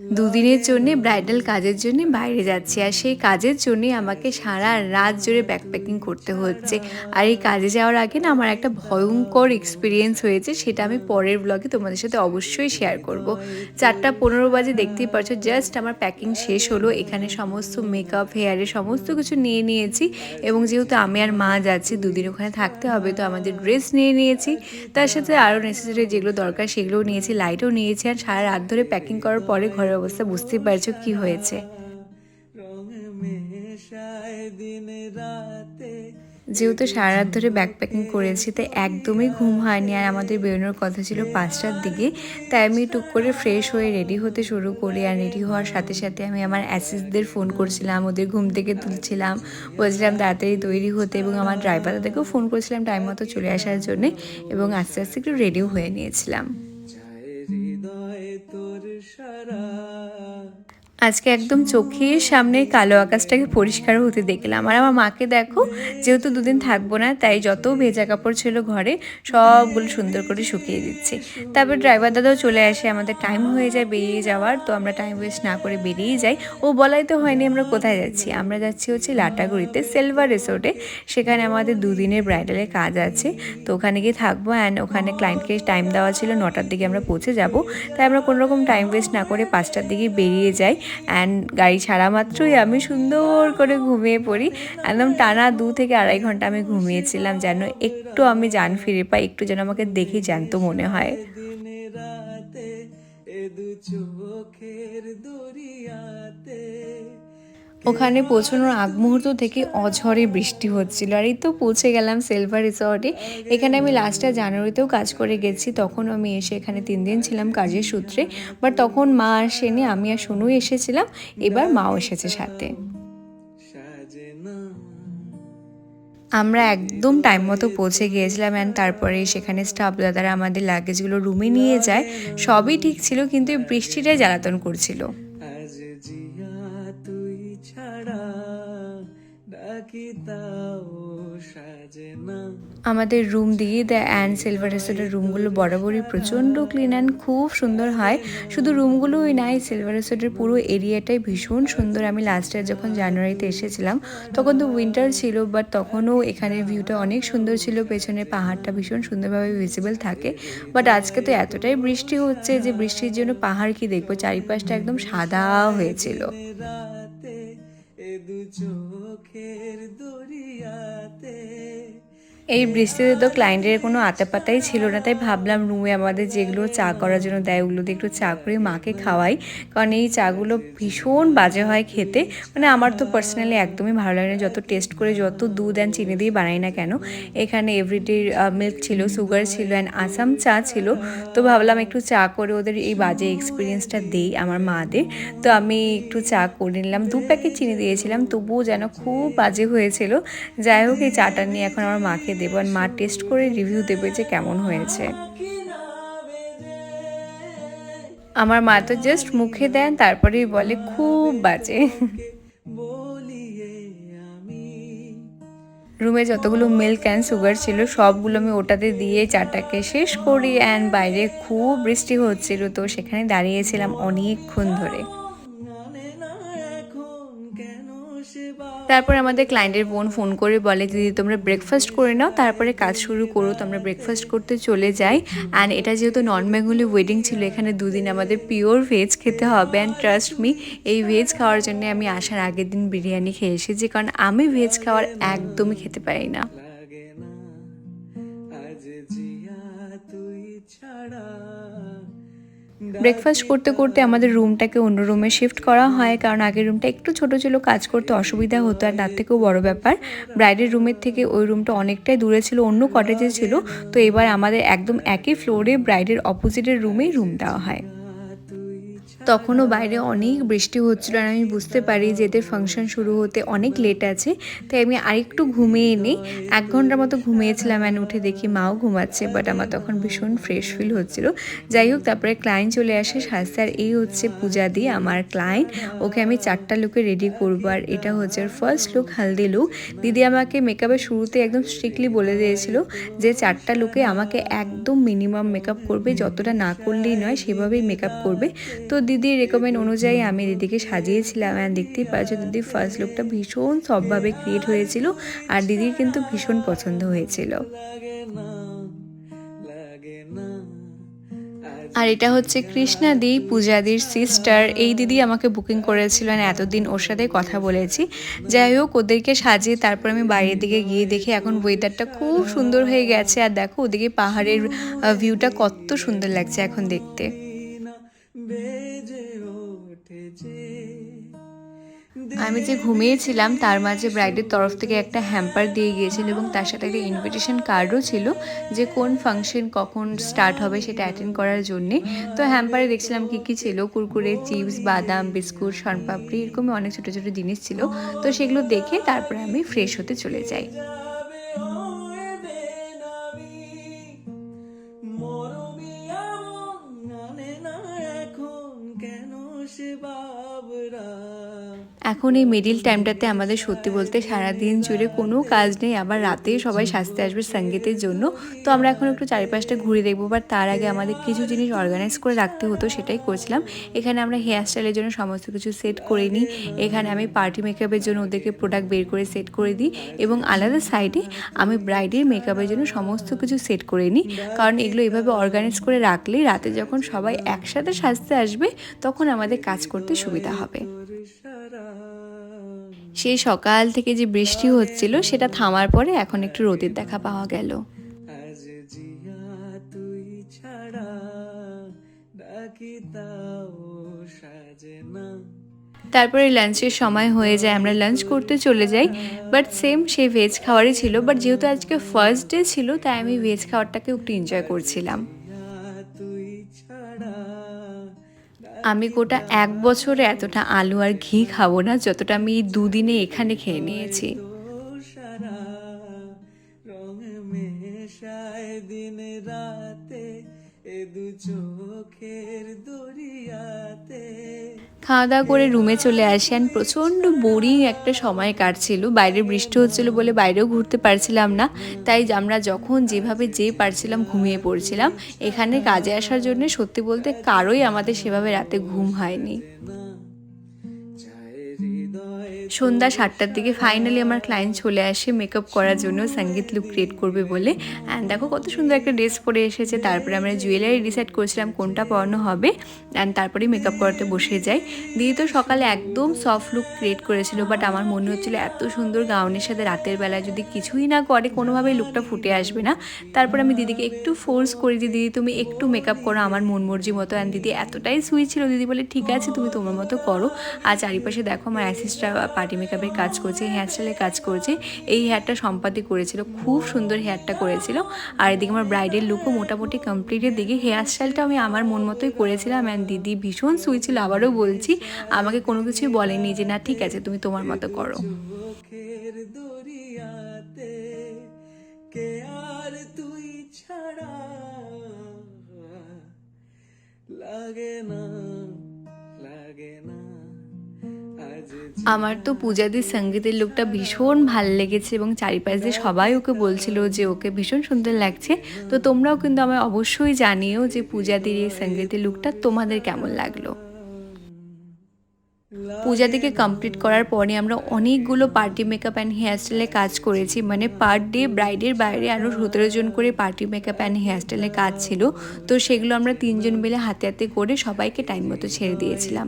দুদিনের জন্য ব্রাইডাল কাজের জন্য বাইরে যাচ্ছি, আর সেই কাজের জন্যে আমাকে সারা রাত জুড়ে ব্যাকপ্যাকিং করতে হচ্ছে। আর এই কাজে যাওয়ার আগে না আমার একটা ভয়ঙ্কর এক্সপিরিয়েন্স হয়েছে, সেটা আমি পরের ব্লগে তোমাদের সাথে অবশ্যই শেয়ার করব। 4:15 বাজে, দেখতেই পাচ্ছ জাস্ট আমার প্যাকিং শেষ হলো। এখানে সমস্ত মেকআপ, হেয়ারের সমস্ত কিছু নিয়ে নিয়েছি, এবং যেহেতু আমি আর মা যাচ্ছি, দুদিন ওখানে থাকতে হবে, তো আমাদের ড্রেস নিয়ে নিয়েছি, তার সাথে আরও নেসেসারি যেগুলো দরকার সেগুলোও নিয়েছি, লাইটও নিয়েছি। আর সারা রাত ধরে প্যাকিং করার পরে ঘরের অবস্থা বুঝতেই পারছো কি হয়েছে। যেহেতু সারা রাত ধরে ব্যাকপ্যাকিং করেছি, তাই একদমই ঘুম হয়নি, আর আমাদের বেরোনোর কথা ছিল 5টার দিকে। তাই আমি টুক করে ফ্রেশ হয়ে রেডি হতে শুরু করি, আর রেডি হওয়ার সাথে সাথে আমি আমার অ্যাসিস্টদের ফোন করছিলাম, ওদের ঘুম থেকে তুলছিলাম, বলছিলাম তাড়াতাড়ি তৈরি হতে, এবং আমার ড্রাইভার দাদাকেও ফোন করেছিলাম টাইম মতো চলে আসার জন্যে, এবং আস্তে আস্তে একটু রেডিও হয়ে নিয়েছিলাম। আজকে একদম চোখের সামনে কালো আকাশটাকে পরিষ্কার হতে দেখলাম। আর আমার মাকে দেখো, যেহেতু দুদিন থাকবো না, তাই যত ভেজা কাপড় ছিল ঘরে সবগুলো সুন্দর করে শুকিয়ে দিচ্ছে। তারপর ড্রাইভার দাদাও চলে আসে, আমাদের টাইম হয়ে যায় বেরিয়ে যাওয়ার, তো আমরা টাইম ওয়েস্ট না করে বেরিয়ে যাই। ও বলাই তো হয়নি আমরা কোথায় যাচ্ছি, আমরা যাচ্ছি হচ্ছে লাটাগুড়িতে সিলভার রিসোর্টে। সেখানে আমাদের দুদিনের ব্রাইডালের কাজ আছে, তো ওখানে গিয়ে থাকবো। অ্যান্ড ওখানে ক্লায়েন্টকে টাইম দেওয়া ছিল 9টার দিকে আমরা পৌঁছে যাব, তাই আমরা কোনোরকম টাইম ওয়েস্ট না করে 5টার দিকে বেরিয়ে যাই। অ্যান্ড গাড়ি ছাড়া মাত্রই আমি সুন্দর করে ঘুমিয়ে পড়ি। একদম টানা 2 থেকে 2.5 ঘন্টা আমি ঘুমিয়েছিলাম, যেন একটু আমি জান ফিরে পাই, একটু যেন আমাকে দেখে জ্যান্ত মনে হয়। ওখানে পৌঁছানোর আগ মুহূর্ত থেকে অঝরে বৃষ্টি হচ্ছিল, আর এই তো পৌঁছে গেলাম সিলভার রিসর্টে। এখানে আমি লাস্টে জানুয়ারিতেও কাজ করে গেছি, তখন আমি এসে এখানে 3 দিন ছিলাম কাজের সূত্রে, বাট তখন মা আসেনি, আমি আর সোনুই এসেছিলাম, এবার মাও এসেছে সাথে। আমরা একদম টাইম মতো পৌঁছে গিয়েছিলাম, অ্যান্ড তারপরে সেখানে স্টাফ দাদারা আমাদের লাগেজগুলো রুমে নিয়ে যায়। সবই ঠিক ছিল, কিন্তু এই বৃষ্টিটাই জ্বালাতন করছিল। আমাদের রুম দিয়ে দেয়, অ্যান্ড সিলভার রিসোর্টের রুমগুলো বরাবরই প্রচণ্ড ক্লিন অ্যান্ড খুব সুন্দর হয়। শুধু রুমগুলোই নাই, সিলভার রিসোর্টের পুরো এরিয়াটাই ভীষণ সুন্দর। আমি লাস্ট ইয়ার যখন জানুয়ারিতে এসেছিলাম, তখন তো উইন্টার ছিল, বাট তখনও এখানের ভিউটা অনেক সুন্দর ছিল, পেছনে পাহাড়টা ভীষণ সুন্দরভাবে ভিজিবল থাকে। বাট আজকে তো এতটাই বৃষ্টি হচ্ছে যে বৃষ্টির জন্য পাহাড় কি দেখবো, চারিপাশটা একদম সাদা হয়েছিল। এই বৃষ্টিতে তো ক্লায়েন্টের কোনো আতাপাতাই ছিল না, তাই ভাবলাম রুমে আমাদের যেগুলো চা করার জন্য দেয় ওগুলো দিয়ে একটু চা করে মাকে খাওয়াই, কারণ এই চাগুলো ভীষণ বাজে হয় খেতে। মানে আমার তো পার্সোনালি একদমই ভালো লাগে না, যত টেস্ট করে যত দুধ অ্যান্ড চিনি দিয়ে বানাই না কেন। এখানে এভরিডে মিল্ক ছিল, সুগার ছিল, অ্যান্ড আসাম চা ছিল। তো ভাবলাম একটু চা করে ওদের এই বাজে এক্সপিরিয়েন্সটা দিই আমার মাদের। তো আমি একটু চা করে নিলাম, 2 প্যাকেট চিনি দিয়েছিলাম, তবুও যেন খুব বাজে হয়েছিল। যাই হোক, এই চাটা নিয়ে এখন আমার মাকে দেবো, আর মা টেস্ট করে রিভিউ দেবে যে কেমন হয়েছে। আমার মা তো জাস্ট মুখে দেন, তারপরেই বলে খুব বাজে। রুমে যতগুলো মিল্ক অ্যান্ড সুগার ছিল সবগুলো আমি ওটাতে দিয়ে চাটাকে শেষ করি, অ্যান্ড বাইরে খুব বৃষ্টি হচ্ছিল, তো সেখানে দাঁড়িয়েছিলাম অনেকক্ষণ ধরে। তারপর আমাদের ক্লায়েন্টের বোন ফোন করে বলে, দিদি তোমরা ব্রেকফাস্ট করে নাও, তারপরে কাজ শুরু করো। তো আমরা ব্রেকফাস্ট করতে চলে যাই। অ্যান্ড এটা যেহেতু নন বেঙ্গলি ওয়েডিং ছিল, এখানে 2 দিন আমাদের পিওর ভেজ খেতে হবে। অ্যান্ড ট্রাস্ট মি, এই ভেজ খাওয়ার জন্য আমি আসার আগের দিন বিরিয়ানি খেয়ে এসেছি, কারণ আমি ভেজ খাওয়ার একদমই খেতে পারি না। ব্রেকফাস্ট করতে করতে আমাদের রুমটাকে অন্য রুমে শিফট করা হয়, কারণ আগের রুমটা একটু ছোট ছিল, কাজ করতে অসুবিধা হতো। আর তার থেকেও বড় ব্যাপার, ব্রাইডের রুমের থেকে ওই রুমটা অনেকটাই দূরে ছিল, অন্য কটেজে ছিল। তো এবার আমাদের একদম একই ফ্লোরে ব্রাইডের অপোজিটের রুমেই রুম দেওয়া হয়। তখনও বাইরে অনেক বৃষ্টি হচ্ছিল, আর আমি বুঝতে পারি যে এদের ফাংশন শুরু হতে অনেক লেট আছে, তাই আমি আরেকটু ঘুমিয়ে নিই। 1 ঘন্টার মতো ঘুমিয়েছিলাম, অ্যান্ড উঠে দেখি মাও ঘুমাচ্ছে, বাট আমার তখন ভীষণ ফ্রেশ ফিল হচ্ছিল। যাই হোক, তারপরে ক্লায়েন্ট চলে আসে সাজতে, আর এই হচ্ছে পূজা দি, আমার ক্লায়েন্ট। ওকে আমি 4টা লুকে রেডি করবো, আর এটা হচ্ছে ওর ফার্স্ট লুক, হালদি লুক। দিদি আমাকে মেকআপের শুরুতে একদম স্ট্রিক্টলি বলে দিয়েছিল যে 4টা লুকে আমাকে একদম মিনিমাম মেকআপ করবে, যতটা না করলেই নয় সেভাবেই মেকআপ করবে। তো দিদির রেকমেন্ড অনুযায়ী আমি দিদিকে সাজিয়েছিলাম। অ্যান্ড দেখতেই পাচ্ছ দিদির ফার্স্ট লুকটা ভীষণ সফটভাবে ক্রিয়েট হয়েছিল আর দিদির কিন্তু ভীষণ পছন্দ হয়েছিল। আর এটা হচ্ছে কৃষ্ণাদি, পূজাদির সিস্টার। এই দিদি আমাকে বুকিং করেছিলেন, এতদিন ওর সাথে কথা বলেছি। যাই হোক, ওদেরকে সাজিয়ে তারপর আমি বাইরের দিকে গিয়ে দেখি এখন ওয়েদারটা খুব সুন্দর হয়ে গেছে। আর দেখো ওদিকে পাহাড়ের ভিউটা কত সুন্দর লাগছে এখন দেখতে। আমি যে ঘুমিয়েছিলাম তার মাঝে ব্রাইডের তরফ থেকে একটা হ্যাম্পার দিয়ে গিয়েছিল এবং তার সাথে একটা ইনভিটেশন কার্ডও ছিল যে কোন ফাংশন কখন স্টার্ট হবে সেটা অ্যাটেন্ড করার জন্যে। তো হ্যাম্পারে দেখছিলাম কী কী ছিল, কুরকুরে, চিপস, বাদাম, বিস্কুট, শনপাপড়ি, এরকমই অনেক ছোটো ছোটো জিনিস ছিল। তো সেগুলো দেখে তারপরে আমি ফ্রেশ হতে চলে যাই। এখন এই মিডিল টাইমটাতে আমাদের সত্যি বলতে সারাদিন জুড়ে কোনো কাজ নেই, আবার রাতেই সবাই সাজতে আসবে সঙ্গীতের জন্য। তো আমরা এখন একটু চারিপাশটা ঘুরে দেখবো, বাট তার আগে আমাদের কিছু জিনিস অর্গানাইজ করে রাখতে হতো, সেটাই করছিলাম। এখানে আমরা হেয়ার স্টাইলের জন্য সমস্ত কিছু সেট করে নিই। এখানে আমি পার্টি মেকআপের জন্য ওদেরকে প্রোডাক্ট বের করে সেট করে দিই এবং আলাদা সাইডে আমি ব্রাইডের মেকআপের জন্য সমস্ত কিছু সেট করে নিই। কারণ এগুলো এভাবে অর্গানাইজ করে রাখলে রাতে যখন সবাই একসাথে সাজতে আসবে তখন আমাদের কাজ করতে সুবিধা হবে। সেই সকাল থেকে যে বৃষ্টি হচ্ছিল সেটা থামার পরে এখন একটু রোদের দেখা পাওয়া গেল। তারপরে লাঞ্চের সময় হয়ে যায়, আমরা লাঞ্চ করতে চলে যাই। বাট সেম সেই ভেজ খাওয়ারই ছিল, বাট যেহেতু আজকে ফার্স্ট ডে ছিল তাই আমি ভেজ খাওয়ারটাকে একটু এনজয় করছিলাম। আমি গোটা 1 বছরে এতটা আলু আর ঘি খাবো না যতটা আমি 2 দিনে এখানে খেয়ে নিয়েছি। খাওয়া দাওয়া করে রুমে চলে আসি। অ্যান্ড প্রচণ্ড বোরিং একটা সময় কাটছিল, বাইরে বৃষ্টি হচ্ছিল বলে বাইরেও ঘুরতে পারছিলাম না। তাই আমরা যখন যেভাবে পারছিলাম ঘুমিয়ে পড়ছিলাম। এখানে কাজে আসার জন্য সত্যি বলতে কারোই আমাদের সেভাবে রাতে ঘুম হয়নি। সন্ধ্যা 7টার দিকে ফাইনালি আমার ক্লায়েন্ট চলে আসে মেকআপ করার জন্য সঙ্গীত লুক ক্রিয়েট করবে বলে। অ্যান্ড দেখো কত সুন্দর একটা ড্রেস পরে এসেছে। তারপরে আমরা জুয়েলারি ডিসাইড করছিলাম কোনটা পরানো হবে, অ্যান্ড তারপরেই মেকআপ করাতে বসে যাই। দিদি তো সকালে একদম সফট লুক ক্রিয়েট করেছিল, বাট আমার মনে হচ্ছিলো এত সুন্দর গাউনের সাথে রাতের বেলায় যদি কিছুই না করে কোনোভাবেই লুকটা ফুটে আসবে না। তারপর আমি দিদিকে একটু ফোর্স করি যে দিদি তুমি একটু মেকআপ করো আমার মন মর্জি মতো। অ্যান্ড দিদি এতটাই সুইট ছিল, দিদি বলে ঠিক আছে তুমি তোমার মতো করো। আর চারিপাশে দেখো আমার অ্যাসিস্টরা পার্টি মেকআপের কাজ করছে, হেয়ার স্টাইলের কাজ করছে। এই হেয়ারটা সম্পাদি করেছিল, খুব সুন্দর হেয়ারটা করেছিল। আর এদিকে আমার ব্রাইডের লুকও মোটামুটি কমপ্লিটের দিকে। হেয়ার স্টাইলটা আমি আমার মন মতোই করেছিলাম। অ্যান্ড দিদি ভীষণ সুইট ছিল, আবারও বলছি আমাকে কোনো কিছুই বলেনি যে না ঠিক আছে তুমি তোমার মতো করো। আমার তো পূজাদির সঙ্গীতের লুকটা ভীষণ ভাল লেগেছে এবং চারিপাশ দিয়ে সবাই ওকে বলছিল যে ওকে ভীষণ সুন্দর লাগছে। তো তোমরাও কিন্তু আমায় অবশ্যই জানিও যে পূজাদির এই সঙ্গীতের লুকটা তোমাদের কেমন লাগলো। পূজাদিকে কমপ্লিট করার পরে আমরা অনেকগুলো পার্টি মেকআপ অ্যান্ড হেয়ারস্টাইলে কাজ করেছি, মানে পার ডে ব্রাইডের বাইরে আরও 17 জন করে পার্টি মেকআপ অ্যান্ড হেয়ারস্টাইলে কাজ ছিল। তো সেগুলো আমরা 3 জন মিলে হাতে হাতে করে সবাইকে টাইম মতো ছেড়ে দিয়েছিলাম।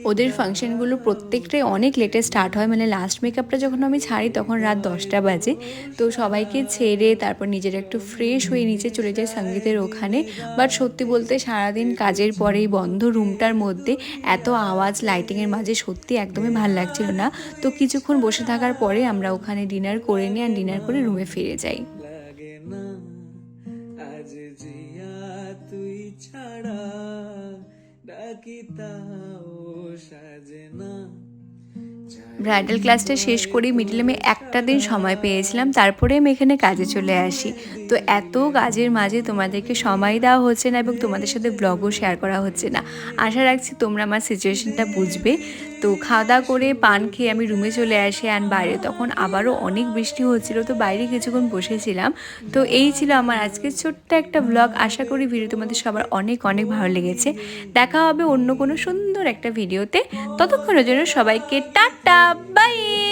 ওদের ফাংশনগুলো প্রত্যেকটাই অনেক লেটে স্টার্ট হয়, মানে লাস্ট মেকআপটা যখন আমি ছাড়ি তখন রাত 10টা বাজে। তো সবাইকে ছেড়ে তারপর নিজেরা একটু ফ্রেশ হয়ে নিচে চলে যায় সঙ্গীতের ওখানে। বাট সত্যি বলতে সারাদিন কাজের পরেই বন্ধ রুমটার মধ্যে এত আওয়াজ লাইটিংয়ের মাঝে সত্যি একদমই ভাল লাগছিল না। তো কিছুক্ষণ বসে থাকার পরে আমরা ওখানে ডিনার করে নিই আর ডিনার করে রুমে ফিরে যাই। ব্রাইডাল ক্লাসটা শেষ করি, মিডিলে আমি একটা দিন সময় পেয়েছিলাম, তারপরে আমি এখানে কাজে চলে আসি। তো এত কাজের মাঝে তোমাদেরকে সময় দেওয়া হচ্ছে না এবং তোমাদের সাথে ব্লগও শেয়ার করা হচ্ছে না। আশা রাখছি তোমরা আমার সিচুয়েশনটা বুঝবে। তো খাওয়া দাওয়া করে পান খেয়ে আমি রুমে চলে আসি। অ্যান্ড বাইরে তখন আবারও অনেক বৃষ্টি হচ্ছিল, তো বাইরে কিছুক্ষণ বসেছিলাম। তো এই ছিল আমার আজকের ছোট্ট একটা ব্লগ। আশা করি ভিডিও তোমাদের সবার অনেক অনেক ভালো লেগেছে। দেখা হবে অন্য কোনো সুন্দর একটা ভিডিওতে। ততক্ষণের জন্য সবাইকে টাটা, বাই।